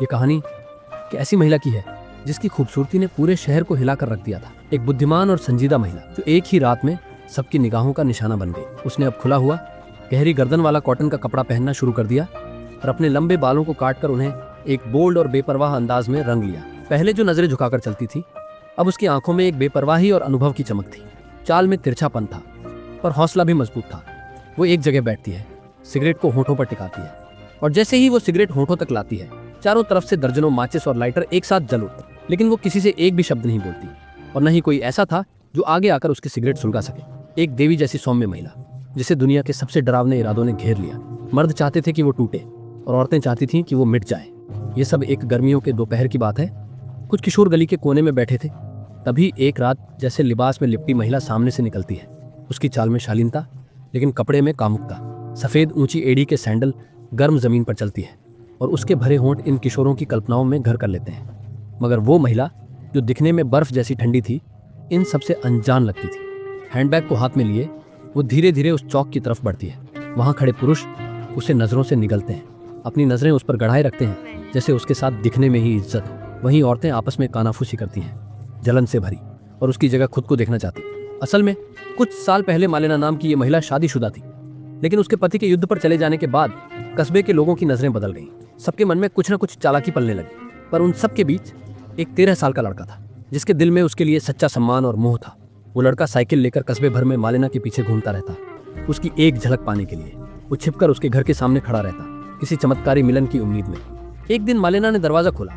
ये कहानी एक ऐसी महिला की है जिसकी खूबसूरती ने पूरे शहर को हिलाकर रख दिया था। एक बुद्धिमान और संजीदा महिला जो एक ही रात में सबकी निगाहों का निशाना बन गई। उसने अब खुला हुआ गहरी गर्दन वाला कॉटन का कपड़ा पहनना शुरू कर दिया और अपने लंबे बालों को काटकर उन्हें एक बोल्ड और बेपरवाह अंदाज में रंग लिया। पहले जो नजरें झुकाकर चलती थी, अब उसकी आंखों में एक बेपरवाही और अनुभव की चमक थी। चाल में तिरछापन था पर हौसला भी मजबूत था। वो एक जगह बैठती है, सिगरेट को होठों पर टिकाती है और जैसे ही वो सिगरेट होठों तक लाती है, चारों तरफ से दर्जनों माचिस और लाइटर एक साथ जल उठते। लेकिन वो किसी से एक भी शब्द नहीं बोलती और न ही कोई ऐसा था जो आगे आकर उसकी सिगरेट सुलगा सके। एक देवी जैसी सौम्य महिला जिसे दुनिया के सबसे डरावने इरादों ने घेर लिया। मर्द चाहते थे कि वो टूटे और औरतें चाहती थीं कि वो मिट जाए। ये सब एक गर्मियों के दोपहर की बात है। कुछ किशोर गली के कोने में बैठे थे। तभी एक रात जैसे लिबास में लिपटी महिला सामने से निकलती है। उसकी चाल में शालीनता, लेकिन कपड़े में कामुकता। सफेद ऊंची एड़ी के सैंडल गर्म जमीन पर चलती है और उसके भरे होंठ इन किशोरों की कल्पनाओं में घर कर लेते हैं। मगर वो महिला जो दिखने में बर्फ जैसी ठंडी थी, इन सबसे अनजान लगती थी। हैंडबैग को हाथ में लिए वो धीरे धीरे उस चौक की तरफ बढ़ती है। वहां खड़े पुरुष उसे नजरों से निगलते हैं, अपनी नजरें उस पर गड़ाए रखते हैं जैसे उसके साथ दिखने में ही इज्जत हो। वहीं औरतें आपस में कानाफूसी करती हैं, जलन से भरी, और उसकी जगह खुद को देखना चाहती। असल में कुछ साल पहले मालेना नाम की ये महिला शादीशुदा थी, लेकिन उसके पति के युद्ध पर चले जाने के बाद कस्बे के लोगों की नजरें बदल गईं। सबके मन में कुछ न कुछ चालाकी पलने लगी। पर उन सब के बीच एक 13 साल का लड़का था जिसके दिल में उसके लिए सच्चा सम्मान और मोह था। वो लड़का साइकिल लेकर कस्बे भर में मालेना के पीछे घूमता रहता, उसकी एक झलक पाने के लिए। वो छिपकर उसके घर के सामने खड़ा रहता, किसी चमत्कारी मिलन की उम्मीद में। एक दिन मालेना ने दरवाजा खोला।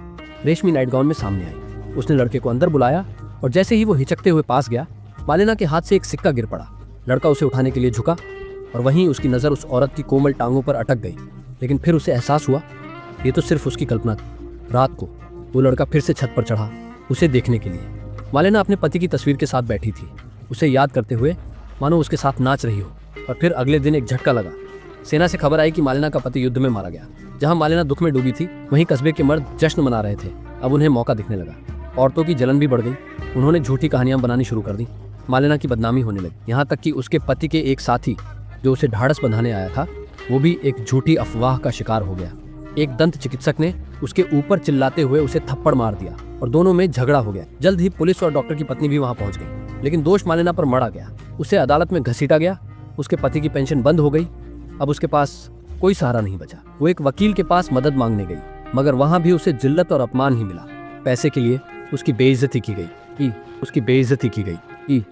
रेशमी नाइट गाउन में सामने आई। उसने लड़के को अंदर बुलाया और जैसे ही वो हिचकते हुए पास गया, मालेना के हाथ से एक सिक्का गिर पड़ा। लड़का उसे उठाने के लिए झुका और वहीं उसकी नजर उस औरत की कोमल टांगों पर अटक गई। लेकिन फिर उसे एहसास हुआ ये तो सिर्फ उसकी कल्पना थी। रात को वो लड़का फिर से छत पर चढ़ा उसे देखने के लिए। मालेना अपने पति की तस्वीर के साथ बैठी थी, उसे याद करते हुए मानो उसके साथ नाच रही हो। और फिर अगले दिन एक झटका लगा। सेना से खबर आई कि मालेना का पति युद्ध में मारा गया। जहां मालेना दुख में डूबी थी, वहीं कस्बे के मर्द जश्न मना रहे थे। अब उन्हें मौका दिखने लगा। औरतों की जलन भी बढ़ गई। उन्होंने झूठी कहानियां बनानी शुरू कर दी। मालेना की बदनामी होने लगी। यहाँ तक कि उसके पति के एक साथी जो उसे ढाढ़स बंधाने आया था, वो भी एक झूठी अफवाह का शिकार हो गया। एक दंत चिकित्सक ने उसके ऊपर चिल्लाते हुए उसे थप्पड़ मार दिया और दोनों में झगड़ा हो गया। जल्द ही पुलिस और डॉक्टर की पत्नी भी वहां पहुंच गई, लेकिन दोष मालेना पर मढ़ा गया। उसे अदालत में घसीटा गया। उसके पति की पेंशन बंद हो गई। अब उसके पास कोई सहारा नहीं बचा। वो एक वकील के पास मदद मांगने गई, मगर वहां भी उसे जिल्लत और अपमान ही मिला। पैसे के लिए उसकी बेइज्जती की गई।